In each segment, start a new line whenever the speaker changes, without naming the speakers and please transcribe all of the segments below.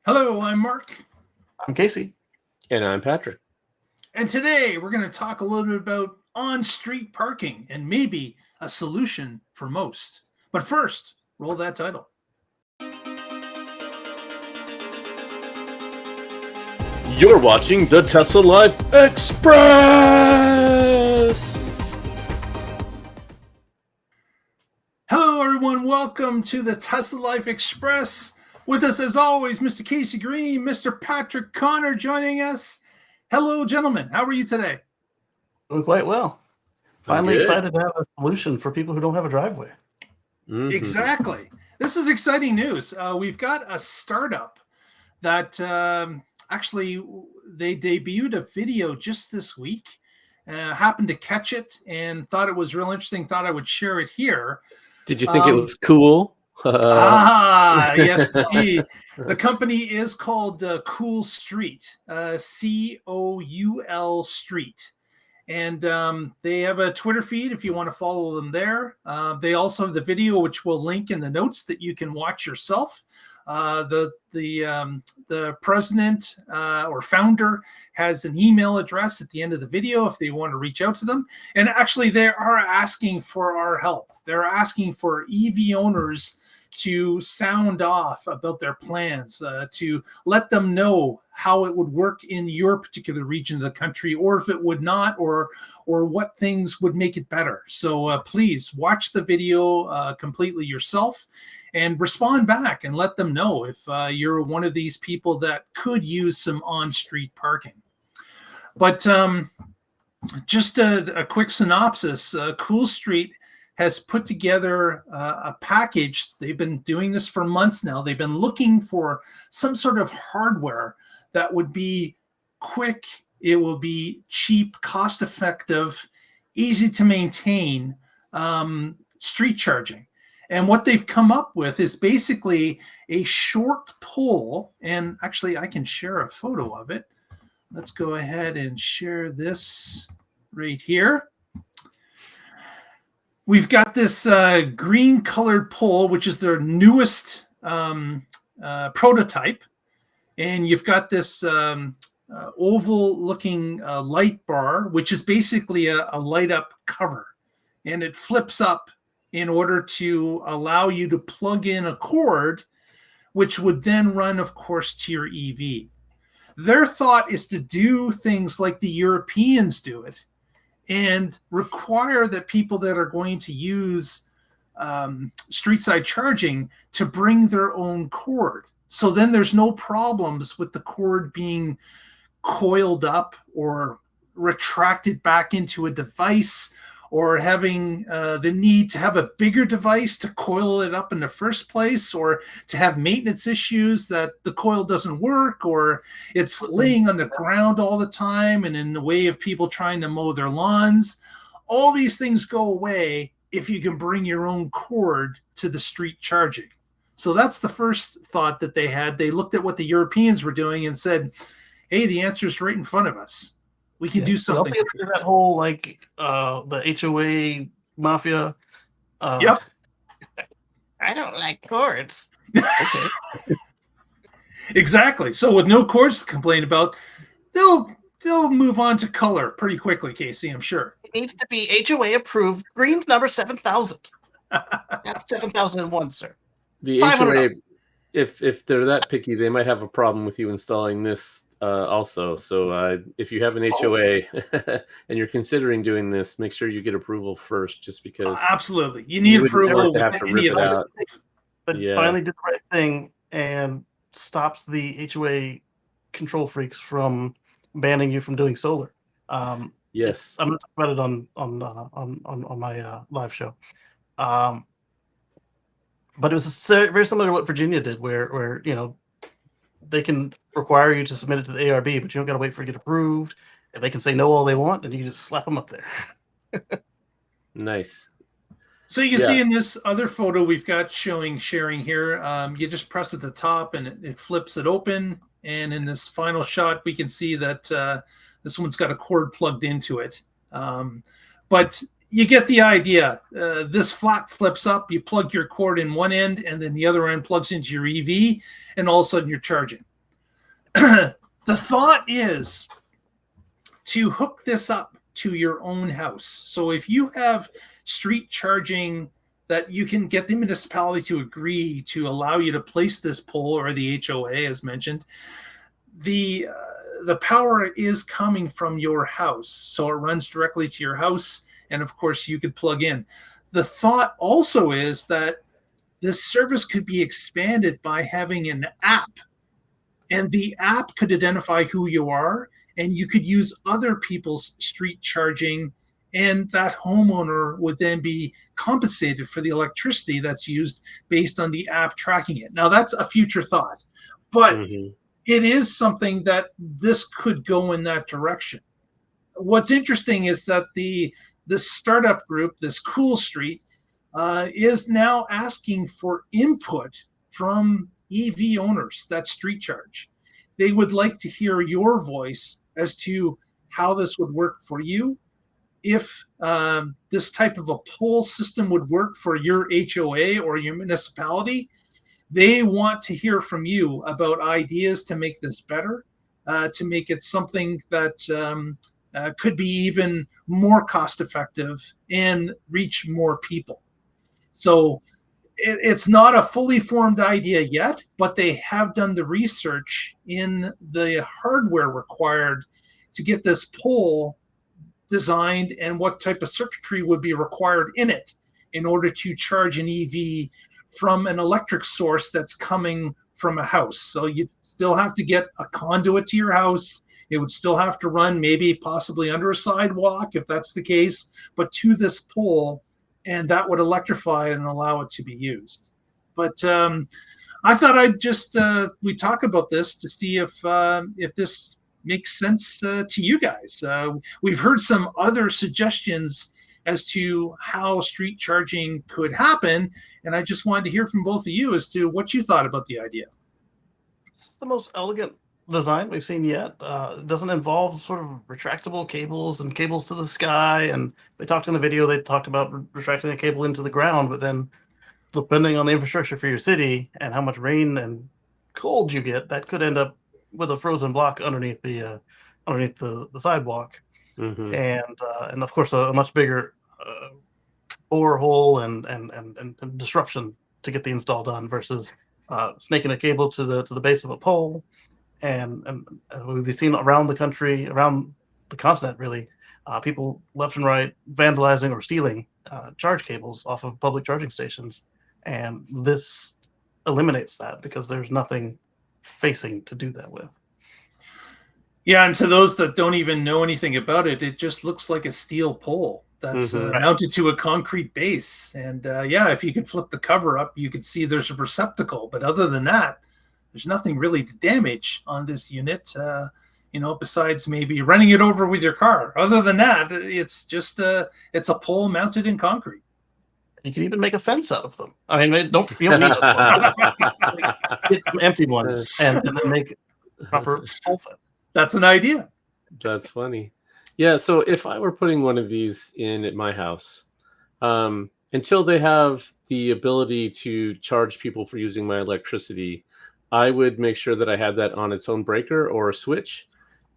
Hello, I'm Mark.
I'm Casey.
And I'm Patrick.
And today we're going to talk a little bit about on-street parking and maybe a solution for most. But first, roll that title.
You're watching the Tesla Life Express!
Hello, everyone. Welcome to the Tesla Life Express. With us, as always, Mr. Casey Green, Mr. Patrick Connor joining us. Hello, gentlemen. How are you today?
Doing quite well. Finally excited to have a solution for people who don't have a driveway.
Mm-hmm. Exactly. This is exciting news. We've got a startup that actually they debuted a video just this week. Happened to catch it and thought it was real interesting. Thought I would share it here.
Did you think it was cool?
Yes, indeed. The company is called Coul Street, Coul Street. And they have a Twitter feed if you want to follow them there. They also have the video, which we'll link in the notes that you can watch yourself. The president or founder has an email address at the end of the video if they want to reach out to them. And actually, they are asking for our help. They're asking for EV owners to sound off about their plans, to let them know how it would work in your particular region of the country, or if it would not, or what things would make it better. So please watch the video completely yourself and respond back and let them know if you're one of these people that could use some on-street parking. But just a quick synopsis, Coul Street has put together a package. They've been doing this for months now. They've been looking for some sort of hardware that would be quick, it will be cheap, cost-effective, easy to maintain street charging. And what they've come up with is basically a short pole, and actually I can share a photo of it. Let's go ahead and share this right here. We've got this green colored pole, which is their newest prototype. And you've got this oval looking light bar, which is basically a light up cover. And it flips up in order to allow you to plug in a cord, which would then run, of course, to your EV. Their thought is to do things like the Europeans do it, and require that people that are going to use street side charging to bring their own cord. So then there's no problems with the cord being coiled up or retracted back into a device, or having the need to have a bigger device to coil it up in the first place, or to have maintenance issues that the coil doesn't work, or it's laying on the ground all the time and in the way of people trying to mow their lawns. All these things go away if you can bring your own cord to the street charging. So that's the first thought that they had. They looked at what the Europeans were doing and said, hey, the answer is right in front of us. We can do something.
That whole the HOA mafia.
Yep.
I don't like cords. Okay.
Exactly. So with no cords to complain about, they'll move on to color pretty quickly, Casey, I'm sure.
It needs to be HOA approved. Green's number 7,000. That's 7,001, sir.
The HOA, if they're that picky, they might have a problem with you installing this also. So if you have an HOA and you're considering doing this, make sure you get approval first, just because.
Absolutely. You need approval.
To have to rip it out.
But finally did the right thing and stopped the HOA control freaks from banning you from doing solar.
Yes.
I'm going to talk about it on my live show. But it was very similar to what Virginia did, where they can require you to submit it to the ARB, but you don't got to wait for it to get approved. And they can say no all they want, and you can just slap them up there.
Nice.
So you can see in this other photo we've got sharing here, you just press at the top and it flips it open. And in this final shot, we can see that this one's got a cord plugged into it. But you get the idea. This flap flips up, you plug your cord in one end, and then the other end plugs into your EV, and all of a sudden you're charging. the thought is to hook this up to your own house. So if you have street charging that you can get the municipality to agree to allow you to place this pole, or the HOA as mentioned, the power is coming from your house. So it runs directly to your house. And of course you could plug in. The thought also is that this service could be expanded by having an app, and the app could identify who you are, and you could use other people's street charging, and that homeowner would then be compensated for the electricity that's used based on the app tracking it. Now that's a future thought, but it is something that this could go in that direction. What's interesting is that this startup group, this Coul Street, is now asking for input from EV owners that street charge. They would like to hear your voice as to how this would work for you, if this type of a poll system would work for your HOA or your municipality. They want to hear from you about ideas to make this better, to make it something that could be even more cost effective and reach more people. So it's not a fully formed idea yet, but they have done the research in the hardware required to get this pole designed and what type of circuitry would be required in it in order to charge an EV from an electric source that's coming from a house. So you'd still have to get a conduit to your house. It would still have to run maybe possibly under a sidewalk if that's the case, but to this pole, and that would electrify it and allow it to be used. But I thought I'd just we talk about this to see if this makes sense to you guys. We've heard some other suggestions as to how street charging could happen, and I just wanted to hear from both of you as to what you thought about the idea.
This is the most elegant design we've seen yet. It doesn't involve sort of retractable cables and cables to the sky. And they talked in the video, they talked about retracting a cable into the ground, but then depending on the infrastructure for your city and how much rain and cold you get, that could end up with a frozen block underneath the sidewalk. And of course a much bigger borehole and disruption to get the install done versus snaking a cable to the base of a pole. And we've seen around the country, around the continent, really, people left and right vandalizing or stealing charge cables off of public charging stations. And this eliminates that because there's nothing facing to do that with.
Yeah, and to those that don't even know anything about it, it just looks like a steel pole that's mounted to a concrete base. And yeah, if you could flip the cover up, you could see there's a receptacle. But other than that, there's nothing really to damage on this unit, besides maybe running it over with your car. Other than that, it's just it's a pole mounted in concrete.
You can even make a fence out of them. I mean, you don't need a get some empty ones and then make proper pole fence.
That's an idea.
That's funny. Yeah, so if I were putting one of these in at my house, until they have the ability to charge people for using my electricity, I would make sure that I had that on its own breaker or a switch.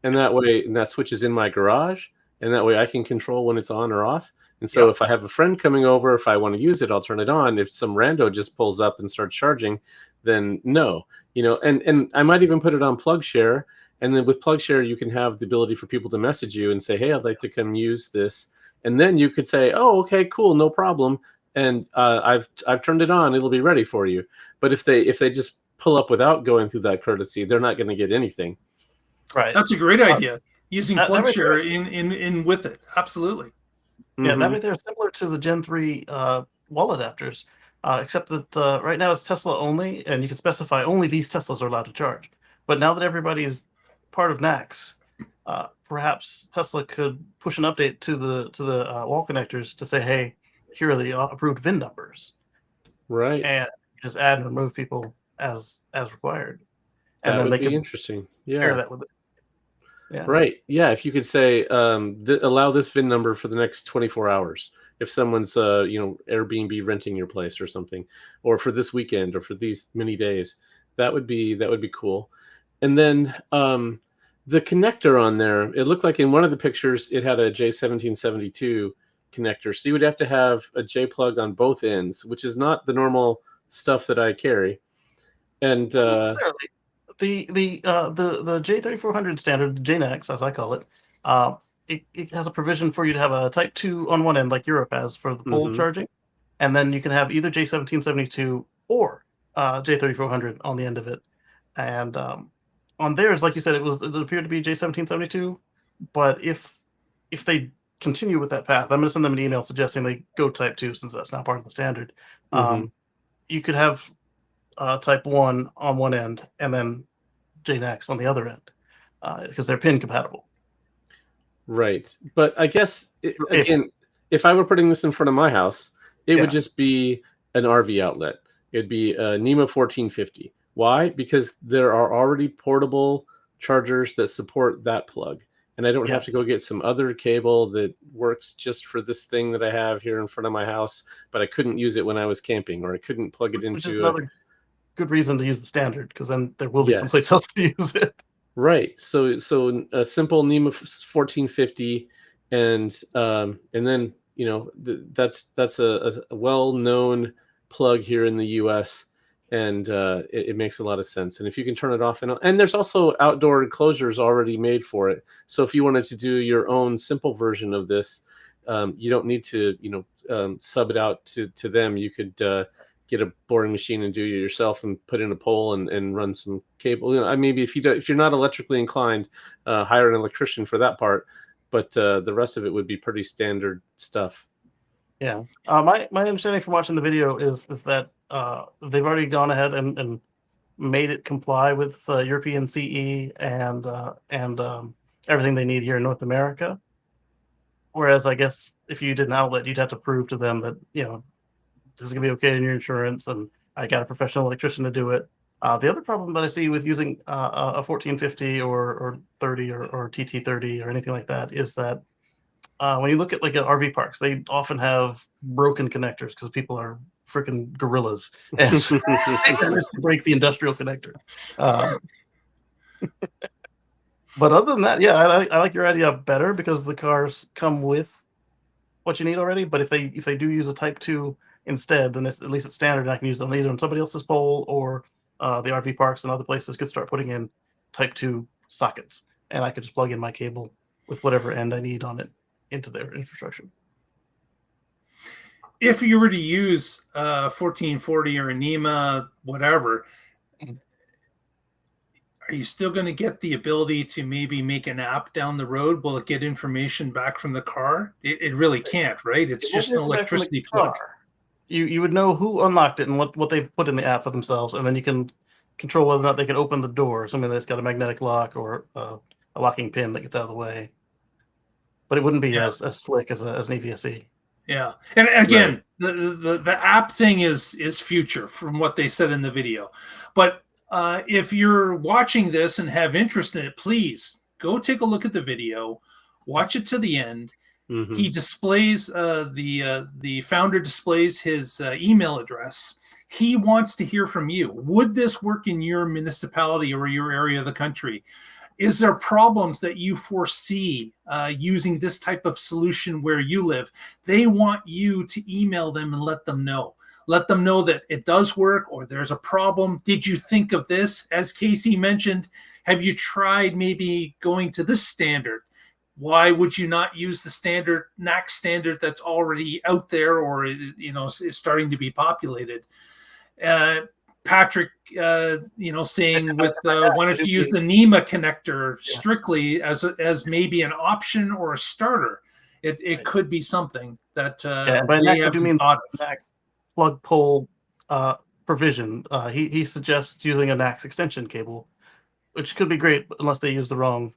And that switch is in my garage. And that way I can control when it's on or off. And so if I have a friend coming over, if I want to use it, I'll turn it on. If some rando just pulls up and starts charging, then no. And I might even put it on PlugShare. And then with PlugShare, you can have the ability for people to message you and say, hey, I'd like to come use this. And then you could say, oh, okay, cool, no problem. And I've turned it on. It'll be ready for you. But if they just pull up without going through that courtesy, they're not going to get anything.
Right.
That's a great idea. Using PlugShare in with it. Absolutely.
Yeah, that right there is similar to the Gen 3 wall adapters, except that right now it's Tesla only, and you can specify only these Teslas are allowed to charge. But now that everybody is part of NACS, perhaps Tesla could push an update to the wall connectors to say, hey, here are the approved VIN numbers.
Right.
And just add and remove people as required. And
that
then
would
they
be
can
interesting.
share that with it.
Yeah. Right. Yeah. If you could say, allow this VIN number for the next 24 hours. If someone's, Airbnb renting your place or something, or for this weekend or for these many days, that would be cool. And then the connector on there, it looked like in one of the pictures it had a J1772 connector. So you would have to have a J plug on both ends, which is not the normal stuff that I carry. And
Not necessarily. The J3400 standard, the JNAX as I call it, it has a provision for you to have a Type 2 on one end, like Europe has for the pole charging, and then you can have either J1772 or J3400 on the end of it. And on theirs, like you said, it appeared to be J1772. But if they continue with that path, I'm going to send them an email suggesting they go Type 2 since that's not part of the standard. You could have Type 1 on one end and then JNAX on the other end because they're pin compatible.
Right. But I guess, again, if I were putting this in front of my house, it would just be an RV outlet. It'd be a NEMA 1450. Why? Because there are already portable chargers that support that plug. And I don't have to go get some other cable that works just for this thing that I have here in front of my house, but I couldn't use it when I was camping, or I couldn't plug it into.
Which is another good reason to use the standard, because then there will be someplace else to use it.
Right. So a simple NEMA 1450, and then that's a well-known plug here in the U.S. and it makes a lot of sense. And if you can turn it off and there's also outdoor enclosures already made for it. So if you wanted to do your own simple version of this, you don't need to sub it out to them. You could get a boring machine and do it yourself and put in a pole and run some cable. Maybe if you're not electrically inclined, hire an electrician for that part. But the rest of it would be pretty standard stuff.
Yeah. My understanding from watching the video is that they've already gone ahead and made it comply with European CE and everything they need here in North America. Whereas I guess if you did an outlet, you'd have to prove to them that this is gonna be okay in your insurance, and I got a professional electrician to do it. The other problem that I see with using a 1450 or 30 or TT30 or anything like that is that when you look at like RV parks, they often have broken connectors because people are freaking gorillas and they break the industrial connector. But other than that, I like your idea better because the cars come with what you need already. But if they do use a Type 2 instead, then at least it's standard, and I can use them either on somebody else's pole or the RV parks and other places could start putting in Type 2 sockets, and I could just plug in my cable with whatever end I need on it into their infrastructure.
If you were to use 1440 or a NEMA, whatever, are you still going to get the ability to maybe make an app down the road? Will it get information back from the car? It really can't, right? It's just an electricity plug.
You would know who unlocked it and what they put in the app for themselves, and then you can control whether or not they can open the door, something that's got a magnetic lock or a locking pin that gets out of the way. But it wouldn't be as slick as an EVSE.
Yeah, and again, the app thing is future from what they said in the video. But if you're watching this and have interest in it, please go take a look at the video, watch it to the end. He displays the founder displays his email address. He wants to hear from you. Would this work in your municipality or your area of the country? Is there problems that you foresee using this type of solution where you live? They want you to email them and let them know. Let them know that it does work or there's a problem. Did you think of this? As Casey mentioned, have you tried maybe going to this standard? Why would you not use the standard NAC standard that's already out there or is starting to be populated? Patrick, saying with why don't you use the NEMA connector strictly as maybe an option or a starter? It could be something that
by
they
NAC, I do mean
thought of.
NAC plug pole provision. He suggests using a NACS extension cable, which could be great unless they use the wrong.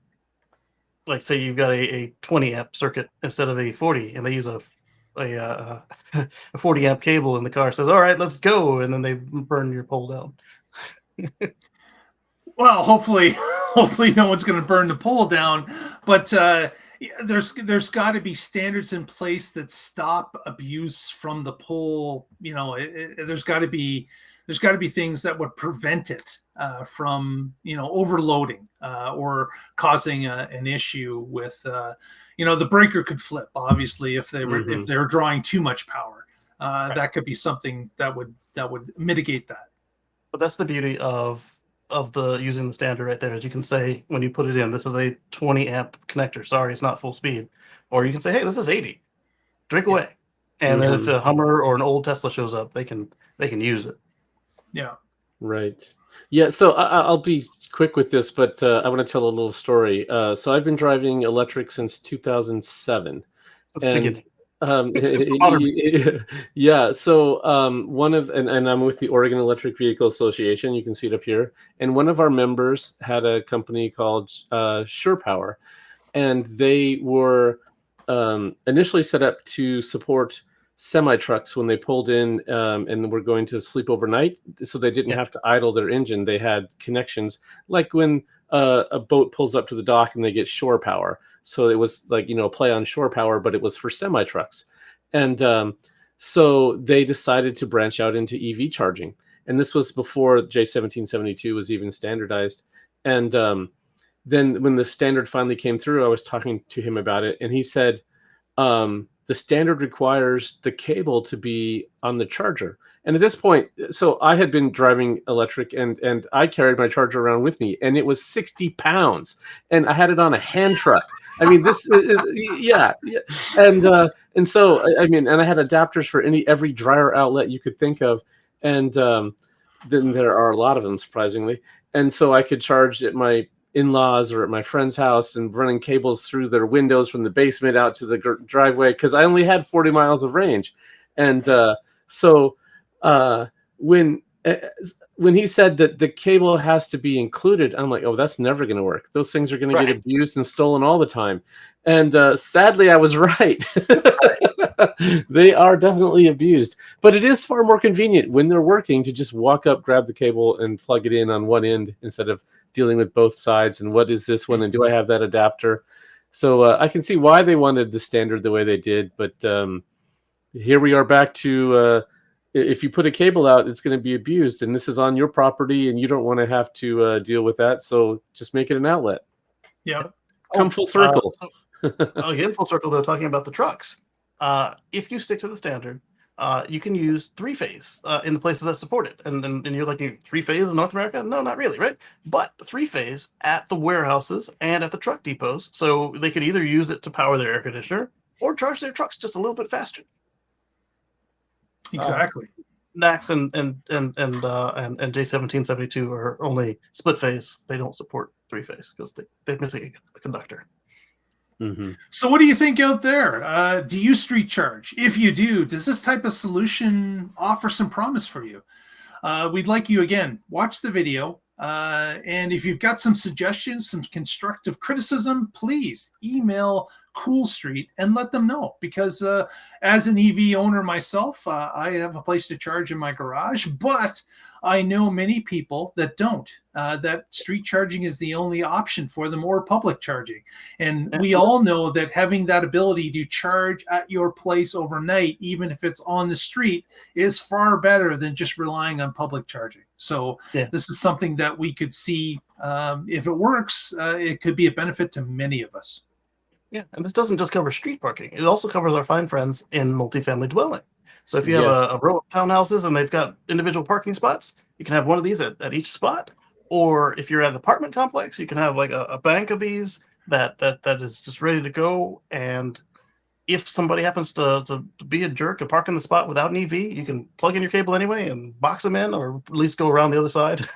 Like say you've got a 20 amp circuit instead of a 40, and they use a 40 amp cable, and the car says, "All right, let's go," and then they burn your pole down.
Well, hopefully no one's going to burn the pole down, but there's got to be standards in place that stop abuse from the pole. There's got to be there's got to be things that would prevent it from, overloading or causing an issue with, the breaker could flip, obviously, if they're drawing too much power.
Right.
That could be something that would mitigate that.
But that's the beauty of the using the standard right there, is you can say when you put it in, this is a 20 amp connector. Sorry, it's not full speed. Or you can say, hey, this is 80. Drink away. And then if a Hummer or an old Tesla shows up, they can use it.
Yeah.
Right. Yeah. So I'll be quick with this, but I want to tell a little story. So I've been driving electric since 2007.
That's
yeah. So and I'm with the Oregon Electric Vehicle Association. You can see it up here. And one of our members had a company called Sure Power, and they were initially set up to support semi trucks when they pulled in and were going to sleep overnight, so they didn't have to idle their engine. They had connections like when a boat pulls up to the dock and they get shore power. So it was like, a play on shore power, but it was for semi trucks. And so they decided to branch out into EV charging. And this was before J1772 was even standardized. And then when the standard finally came through, I was talking to him about it, and he said, the standard requires the cable to be on the charger. And at this point, so I had been driving electric, and I carried my charger around with me, and it was 60 pounds, and I had it on a hand truck. I mean, this is, yeah. And so, and I had adapters for every dryer outlet you could think of. And then there are a lot of them, surprisingly. And so I could charge at my in-laws or at my friend's house and running cables through their windows from the basement out to the driveway, because I only had 40 miles of range. And so when he said that the cable has to be included, I'm like, oh, that's never going to work. Those things are going to get abused and stolen all the time. And sadly, I was right. They are definitely abused, but it is far more convenient when they're working to just walk up, grab the cable, and plug it in on one end instead of dealing with both sides. And what is this one? And do I have that adapter? So I can see why they wanted the standard the way they did. But here we are back to if you put a cable out, it's going to be abused. And this is on your property, and you don't want to have to deal with that. So just make it an outlet.
Yeah.
Come full circle.
Again, full circle, though, talking about the trucks. If you stick to the standard, you can use three-phase in the places that support it. And you're like, three-phase in North America? No, not really, right? But three-phase at the warehouses and at the truck depots. So they could either use it to power their air conditioner or charge their trucks just a little bit faster.
Exactly.
NACS and J1772 are only split-phase. They don't support three-phase because they're missing a conductor.
Mm-hmm.
So what do you think out there? Do you street charge? If you do, does this type of solution offer some promise for you? We'd like you, again, watch the video. And if you've got some suggestions, some constructive criticism, please email Coul Street and let them know. Because as an EV owner myself, I have a place to charge in my garage, but I know many people that don't, that street charging is the only option for them, or public charging. And we all know that having that ability to charge at your place overnight, even if it's on the street, is far better than just relying on public charging. So this is something that we could see, if it works, it could be a benefit to many of us.
Yeah, and this doesn't just cover street parking. It also covers our fine friends in multifamily dwelling. So if you have a row of townhouses and they've got individual parking spots, you can have one of these at each spot. Or if you're at an apartment complex, you can have like a bank of these that is just ready to go. And if somebody happens to be a jerk and park in the spot without an EV, you can plug in your cable anyway and box them in, or at least go around the other side.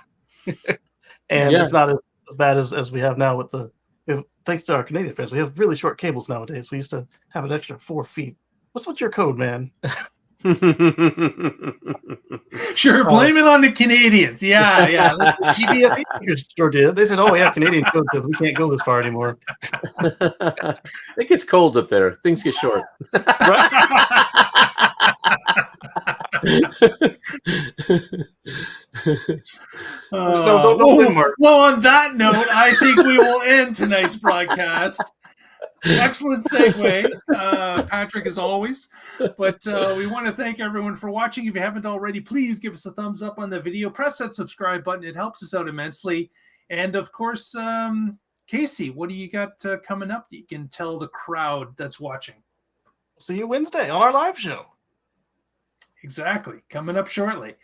And it's not as bad as we have now with thanks to our Canadian friends, we have really short cables nowadays. We used to have an extra 4 feet. What's your code, man?
Sure, blame it on the Canadians. Yeah.
CBS store did. They said, "Oh yeah, Canadian code says we can't go this far anymore."
It gets cold up there. Things get short.
Don't
well, on that note, I think we will end tonight's broadcast. Excellent segue, Patrick, as always. But we want to thank everyone for watching. If you haven't already, please give us a thumbs up on the video. Press that subscribe button. It helps us out immensely. And of course, Casey, what do you got coming up that you can tell the crowd that's watching?
See you Wednesday on our live show.
Exactly. Coming up shortly.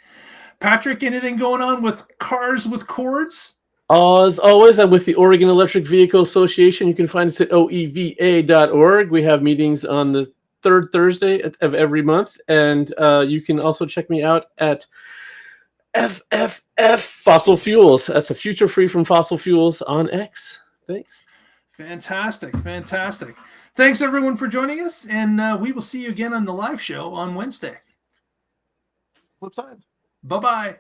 Patrick, anything going on with Cars with Cords?
As always, I'm with the Oregon Electric Vehicle Association. You can find us at oeva.org. We have meetings on the third Thursday of every month. And you can also check me out at FFF Fossil Fuels. That's a future free from fossil fuels on X. Thanks.
Fantastic. Fantastic. Thanks, everyone, for joining us. And we will see you again on the live show on Wednesday.
Flip side.
Bye-bye.